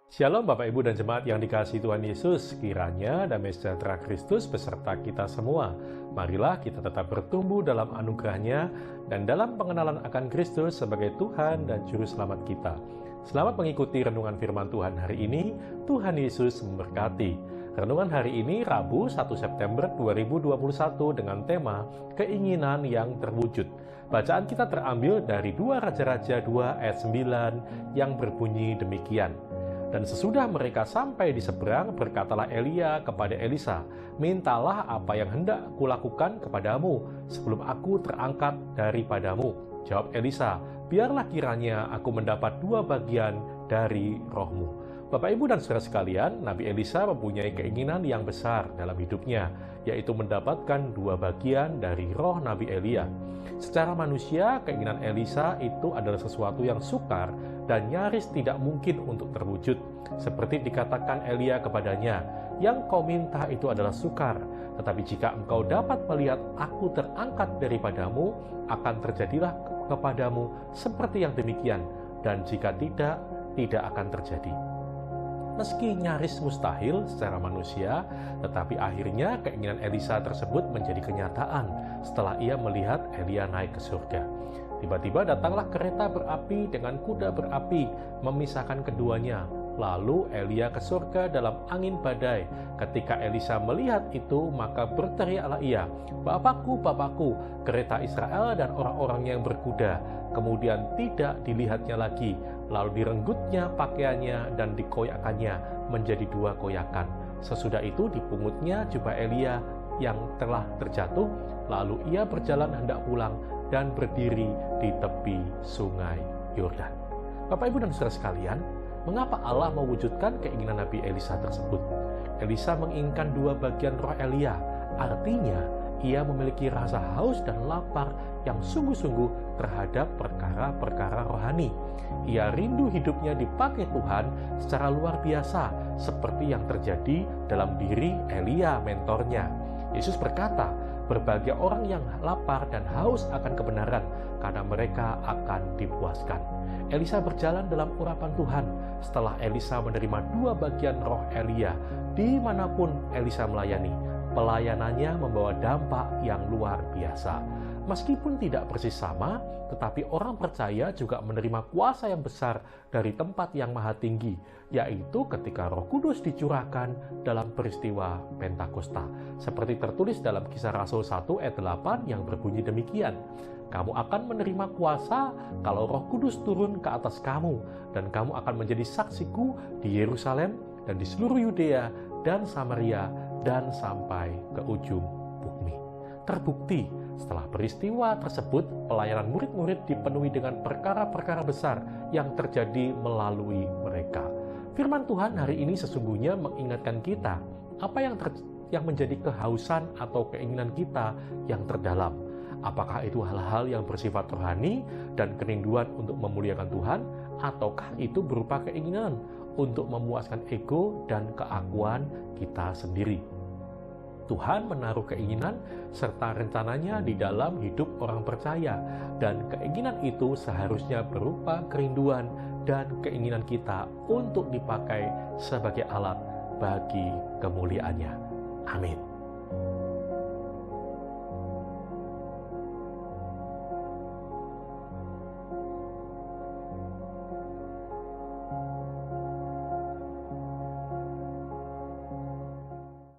Shalom Bapak Ibu dan Jemaat yang dikasihi Tuhan Yesus, kiranya damai sejahtera Kristus beserta kita semua. Marilah kita tetap bertumbuh dalam anugerah-Nya dan dalam pengenalan akan Kristus sebagai Tuhan dan Juru Selamat kita. Selamat mengikuti renungan firman Tuhan hari ini. Tuhan Yesus memberkati. Renungan hari ini Rabu 1 September 2021 dengan tema Keinginan yang Terwujud. Bacaan kita terambil dari 2 Raja-Raja 2 ayat 9 yang berbunyi demikian. Dan sesudah mereka sampai di seberang, berkatalah Elia kepada Elisa, "Mintalah apa yang hendak kulakukan kepadamu sebelum aku terangkat daripadamu." Jawab Elisa, "Biarlah kiranya aku mendapat 2 bagian dari rohmu." Bapak, Ibu, dan saudara sekalian, Nabi Elisa mempunyai keinginan yang besar dalam hidupnya, yaitu mendapatkan 2 bagian dari roh Nabi Elia. Secara manusia, keinginan Elisa itu adalah sesuatu yang sukar dan nyaris tidak mungkin untuk terwujud. Seperti dikatakan Elia kepadanya, "Yang kau minta itu adalah sukar, tetapi jika engkau dapat melihat aku terangkat daripadamu, akan terjadilah kepadamu seperti yang demikian, dan jika tidak, tidak akan terjadi." Meski nyaris mustahil secara manusia, tetapi akhirnya keinginan Elisa tersebut menjadi kenyataan setelah ia melihat Elia naik ke surga. Tiba-tiba datanglah kereta berapi dengan kuda berapi, memisahkan keduanya. Lalu Elia ke surga dalam angin badai. Ketika Elisa melihat itu, maka berteriaklah ia, "Bapakku, Bapakku, kereta Israel dan orang-orangnya yang berkuda." Kemudian tidak dilihatnya lagi. Lalu direnggutnya pakaiannya dan dikoyakkannya menjadi 2 koyakan. Sesudah itu dipungutnya jubah Elia yang telah terjatuh. Lalu ia berjalan hendak pulang dan berdiri di tepi sungai Yordan. Bapak, Ibu, dan saudara sekalian, mengapa Allah mewujudkan keinginan Nabi Elisa tersebut? Elisa menginginkan 2 bagian roh Elia. Artinya, ia memiliki rasa haus dan lapar yang sungguh-sungguh terhadap perkara-perkara rohani. Ia rindu hidupnya dipakai Tuhan secara luar biasa, seperti yang terjadi dalam diri Elia, mentornya. Yesus berkata, "Berbahagia orang yang lapar dan haus akan kebenaran, karena mereka akan dipuaskan." Elisa berjalan dalam urapan Tuhan. Setelah Elisa menerima 2 bagian roh Elia, dimanapun Elisa melayani, pelayanannya membawa dampak yang luar biasa. Meskipun tidak persis sama, tetapi orang percaya juga menerima kuasa yang besar dari tempat yang maha tinggi, yaitu ketika Roh Kudus dicurahkan dalam peristiwa Pentakosta. Seperti tertulis dalam Kisah Rasul 1 ayat 8 yang berbunyi demikian, "Kamu akan menerima kuasa kalau Roh Kudus turun ke atas kamu, dan kamu akan menjadi saksiku di Yerusalem dan di seluruh Yudea dan Samaria dan sampai ke ujung bumi." Terbukti, setelah peristiwa tersebut, pelayanan murid-murid dipenuhi dengan perkara-perkara besar yang terjadi melalui mereka. Firman Tuhan hari ini sesungguhnya mengingatkan kita apa yang menjadi kehausan atau keinginan kita yang terdalam. Apakah itu hal-hal yang bersifat rohani dan kerinduan untuk memuliakan Tuhan, ataukah itu berupa keinginan untuk memuaskan ego dan keakuan kita sendiri? Tuhan menaruh keinginan serta rencananya di dalam hidup orang percaya, dan keinginan itu seharusnya berupa kerinduan dan keinginan kita untuk dipakai sebagai alat bagi kemuliaannya. Amin.